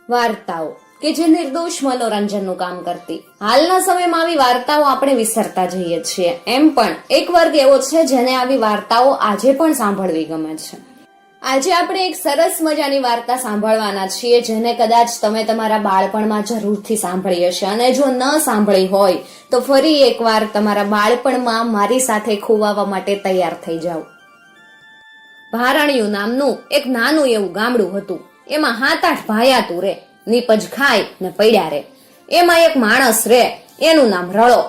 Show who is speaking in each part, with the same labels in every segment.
Speaker 1: વાર્તાઓ કે જે નિર્દોષ મનોરંજનનું કામ કરતી. હાલના સમયમાં આવી વાર્તાઓ આપણે વિસરતા જઈએ છીએ. એમ પણ એક વર્ગ એવો છે જેને આવી વાર્તાઓ આજે પણ સાંભળવી ગમે છે. આજે આપણે એક સરસ મજાની વાર્તા સાંભળવાના છીએ જેને કદાચ તમે તમારા બાળપણમાં જરૂરથી સાંભળી હશે, અને જો ન સાંભળી હોય તો ફરી એકવાર તમારા બાળપણમાં મારી સાથે ખોવાવા માટે તૈયાર થઈ જાઓ. ભારણિયું નામનું એક નાનું એવું ગામડું હતું. એમાં 7-8 ભાયાતું રે, નીપજ ખાય ને પડ્યા રે. એમાં એક માણસ રે, એનું નામ રળો.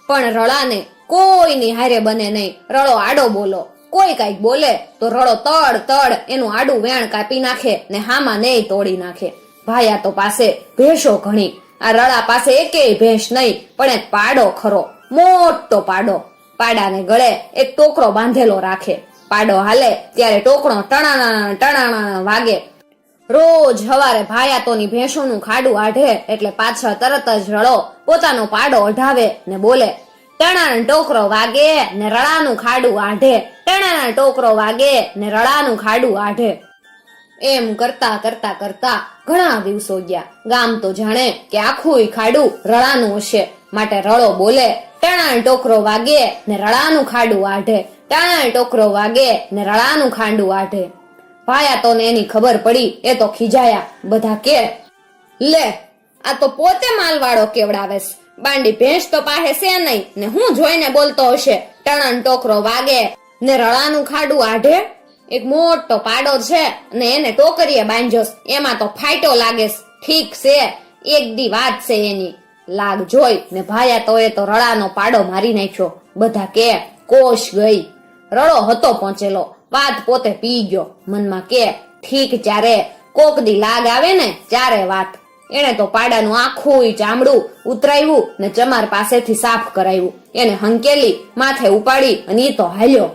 Speaker 1: પણ રળાને કોઈની હારે બને નહીં. રળો આડો બોલો, કોઈ કઈક બોલે તો રળો તડ એનું આડું વેણ કાપી નાખે ને હામાં નેય તોડી નાખે. ભાયા તો પાસે ભેંસો ઘણી. આ રળા પાસે એકેય ભેંસ નહીં, પણ એક પાડો ખરો, મોટો પાડો. પાડાને ગળે એક ટોકરો બાંધેલો રાખે. પાડો હાલે ત્યારે ટોકરો ટણાણા ટણાણા વાગે. રોજ હવારે ભાયાતોની ભેંસોનું ખાડું આઢે એટલે પાછળ તરત જ રળો પોતાનો પાડો અઢાવે ને બોલે, ટણાનો ટોકરો વાગે ને રળાનું ખાડું આઢે, ટણાના ટોકરો વાગે ને રળાનું ખાડું આઢે. એમ કરતા કરતા કરતા ઘણા દિવસો ગયા. ગામ તો જાણે કે આખું ખાડું રળાનું હશે, માટે રળો બોલે, ટણાનો ટોકરો વાગે ને રળાનું ખાડું આઢે, ટણાનો ટોકરો વાગે ને રળાનું ખાંડું આઢે. ભાયાતોને એની ખબર પડી. એ તો ખીજાયા. બધા કે, લે આ તો પોતે માલવાળો કેવડાવેસ, બાંડી ભેંસ તો પાહે છે નહીં ને હું જોઈને બોલતો હશે ટણાનો ટોકરો વાગે ને રળાનું ખાડું આઢે. એક મોટો પાડો છે ને એને ટોકરીએ બાંધ્યોસ, એમાં તો ફાઈટો લાગેસ. ઠીક છે, એક દી વાત છે એની. લાગ જોઈ ને ભાયાતોએ તો રળાનો પાડો મારી નાખ્યો. બધા કે, કોશ ગઈ. રળો હતો પહોંચેલો, વાત પોતે પી ગયો. મનમાં કે, ઠીક ચારે, કોક દી લાગ આવે ને ચારે વાત. એને તો પાડાનું આખું ચામડું ઉતરાવ્યું ને ચમાર પાસેથી સાફ કરાવ્યું. એને હંકેલી માથે ઉપાડી અને ઈ તો હાલ્યો.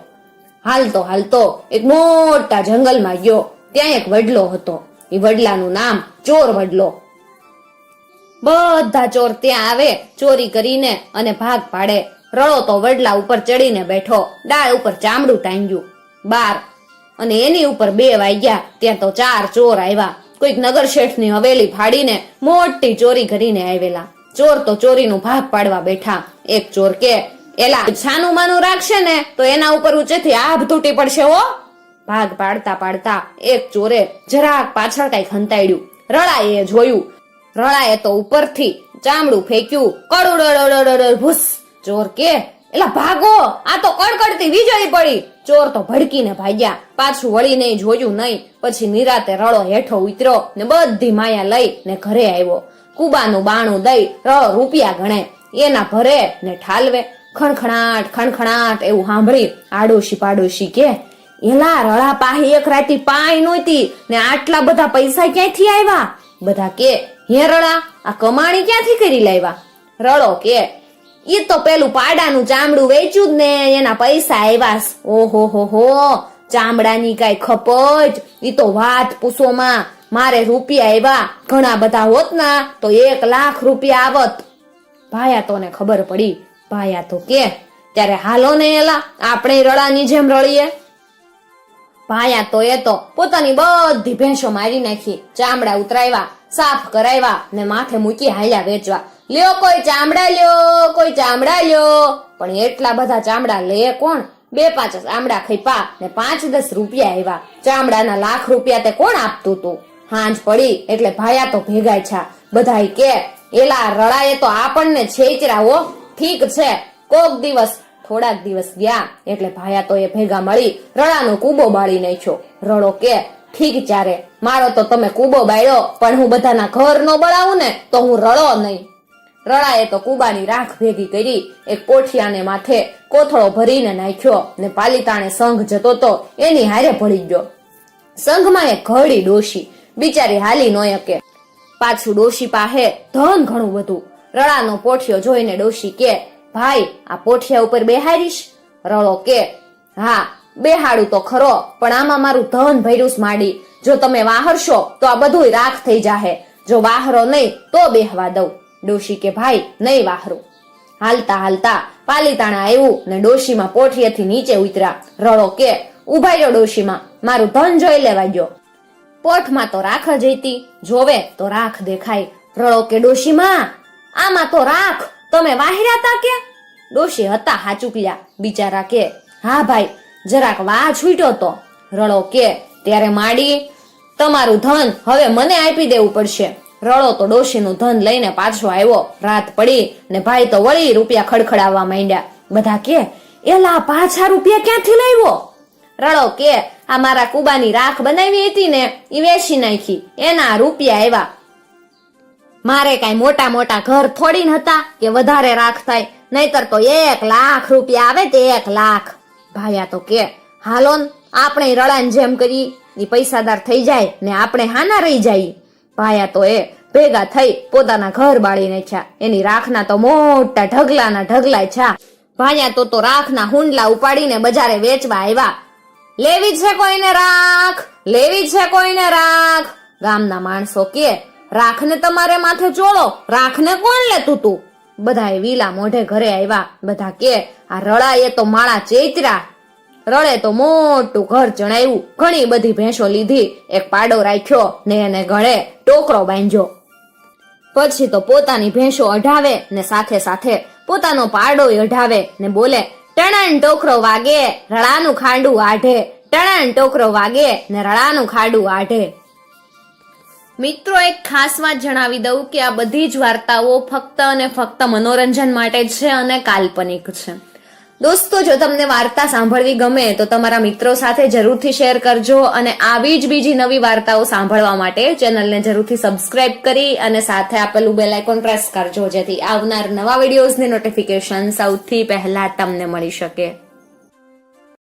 Speaker 1: હાલતો હાલતો એક મોટા જંગલમાં ગયો. ત્યાં એક વડલો હતો. એ વડલાનું નામ ચોર વડલો. બધા ચોર ત્યાં આવે ચોરી કરીને અને ભાગ પાડે. રળો તો વડલા ઉપર ચડીને બેઠો. ડાળ ઉપર ચામડું ટાંગ્યું. 12 અને એની ઉપર 2 વાગ્યા ત્યાં તો 4 ચોર આવ્યા. કોઈક નગર શેઠની હવેલી ફાડીને મોટી ચોરી કરીને આવેલા. ચોર તો ચોરીનું ભાગ પાડવા બેઠા. એક ચોર કે, એલા છાનું માનું રાખશે ને તો એના ઉપર ઊંચેથી આભ તૂટી પડશે હો. ભાગ પાડતા પાડતા એક ચોરે જરાક પાછળ કઈક હંતાડ્યું. રળાએ જોયું. રળાએ તો ઉપરથી ચામડું ફેંક્યું. કડું ભૂસ. ચોર કે, એલા ભાગો, આ તો કડકડતી વીજળી પડી. ચોર તો ભડકીને ભાગ્યા. પાછું વળીને જોયું નહીં. પછી નિરાતે રળો હેઠો ઉતર્યો ને બધી માયા લઈ ને ઘરે આવ્યો. કુબાનું બાણું દઈ રળો રૂપિયા ગણે. એના ભરે ને ઠાલવે. ખણખણાટ ખણખણાટ એવું સાંભળી આડોશી પાડોશી કે, એલા રળા પાહી એક રાતી પાય નહોતી ને આટલા બધા પૈસા ક્યાંથી આવ્યા? બધા કે, હે રળા, આ કમાણી ક્યાંથી કરી લાવ્યા? રળો કે, ઈ તો પેલું પાડાનું ચામડું વેચ્યું જ ને એના પૈસા આવ્યા. ઓહો હો, ચામડાની કઈ ખપજ, ઈ તો વાત પૂછોમાં. મારે રૂપિયા આવ્યા ઘણા બધા હોત ના તો 1 લાખ રૂપિયા આવત. ભાયાતોને ખબર પડી. ભાયાતો કે, ત્યારે હાલો ને એલા આપણે રળાની જેમ રળીએ. ભાયાતોએ તો પોતાની બધી ભેંસો મારી નાખી. ચામડા ઉતરાવ્યા, સાફ કરાવ્યા ને માથે મૂકી હાલ્યા વેચવા. લ્યો કોઈ ચામડા લ્યો, કોઈ ચામડા લ્યો. પણ એટલા બધા ચામડા લે કોણ? 2-5 ચામડા ખઈપા ને 5-10 રૂપિયા આવ્યા. ચામડાના લાખ રૂપિયા તે કોણ આપતું તું? હાંજ પડી એટલે ભાયા તો ભેગા છા. બધાય કે, એલા રળાએ તો આપણને છેચરા હો. ઠીક છે, કોક દિવસ થોડાક દિવસ ગયા એટલે ભાયા તો એ ભેગા મળી રળાનો કૂબો બાળી નાખ્યો. રળો કે, ઠીક ચારે, મારો તો તમે કૂબો બાળ્યો, પણ હું બધાના ઘર નો બળાવું ને તો હું રળો નહીં. રળાએ તો કુબાની રાખ ભેગી કરી. એક પોઠિયાને માથે કોથળો ભરીને નાખ્યો ને પાલીતાણે સંઘ જતો તો એની હારે ભળી ગયો. સંઘમાં એક ઘરડી ડોશી બિચારી હાલી ન શકે. પાછું ડોશી પાહે ધન ઘણું બધું. રળાનો પોઠિયો જોઈને ડોશી કે, ભાઈ આ પોઠિયા ઉપર બેહારીશ? રળો કે, હા બેહાડું તો ખરો, પણ આમાં મારું ધન ભર્યું માડી. જો તમે વાહરશો તો આ બધું રાખ થઈ જાહે. જો વાહરો નહીં તો બેહવા દઉં. ડોશી કે, ભાઈ નહીં વાહરું. હાલતા હાલતા પાલીતાણા આવ્યું ને ડોશીમાં પોઠિયેથી નીચે ઉતર્યા. રળો કે, ઉભા રહ્યો ડોશીમાં, મારું ધન જોઈ લેવા ગયો. પોઠમાં તો રાખ જ હતી, જોવે તો રાખ દેખાય. રળો કે ડોશીમાં આમાં તો રાખ તમે વાહિરા તા કે? ડોશી હતા હાચુકલ્યા. બિચારા કે હા ભાઈ જરાક વાહ છૂટ્યો તો. રળો કે ત્યારે માડી તમારું ધન હવે મને આપી દેવું પડશે. રળો તો ડોશીનું ધન લઈને પાછો આવ્યો. રાત પડી ને ભાઈ તો વળી રૂપિયા ખડખડાવવા માંડ્યા. બધા કે એલા પાછા રૂપિયા ક્યાંથી લાવ્યો? રળો કે આ મારા કુબાની રાખ બનાવી હતી ને ઈ વેચી નાખી, એના રૂપિયા આવ્યા. મારે કઈ મોટા મોટા ઘર થોડી હતા કે વધારે રાખ થાય, નહીતર તો 1 લાખ રૂપિયા આવે તે 1 લાખ. ભાયા તો કે હાલોન આપણે રળાને જેમ કરી, ઈ પૈસાદાર થઈ જાય ને આપણે હાના રહી જાય. ભાયા તો એ ભેગા થઈ પોતાના ઘર બાળી નાખ્યા. એની રાખના તો મોટા ઢગલાના ઢગલા છા. ભાયા તો રાખના હુંડલા ઉપાડીને બજારે વેચવા આવ્યા. લેવી છે કોઈને રાખ, લેવી છે કોઈને રાખ. ગામના માણસો કે રાખને તમારે માથે ચોળો, રાખને કોણ લેતું તું? બધાએ વીલા મોઢે ઘરે આવ્યા. બધા કે આ રળાએ તો માળા ચૈત્રા. રળે તો મોટું ઘર ચણાવ્યું, ઘણી બધી ભેંસો લીધી, એક પાડો રાખ્યો ને એને ગળે ટોકરો બાંધ્યો. પછી તો પોતાની ભેંસો અઢાવે ને સાથે સાથે પોતાનો પાડો અઢાવે ને બોલે ટણન ટોકરો વાગે રળાનું ખાંડું આઢે, ટણન ટોકરો વાગે ને રળાનું ખાંડું આઢે. મિત્રો એક ખાસ વાત જણાવી દઉં કે આ બધી જ વાર્તાઓ ફક્ત અને ફક્ત મનોરંજન માટે જ છે અને કાલ્પનિક છે. દોસ્તો જો તમને વાર્તા સાંભળવી ગમે તો તમારા મિત્રો સાથે જરૂરથી શેર કરજો અને આવી જ બીજી નવી વાર્તાઓ સાંભળવા માટે ચેનલને જરૂરથી સબસ્ક્રાઇબ કરી અને સાથે આપેલું બેલ આઇકોન પ્રેસ કરજો, જેથી આવનાર નવા વિડીયોઝની નોટિફિકેશન સૌથી પહેલા તમને મળી શકે.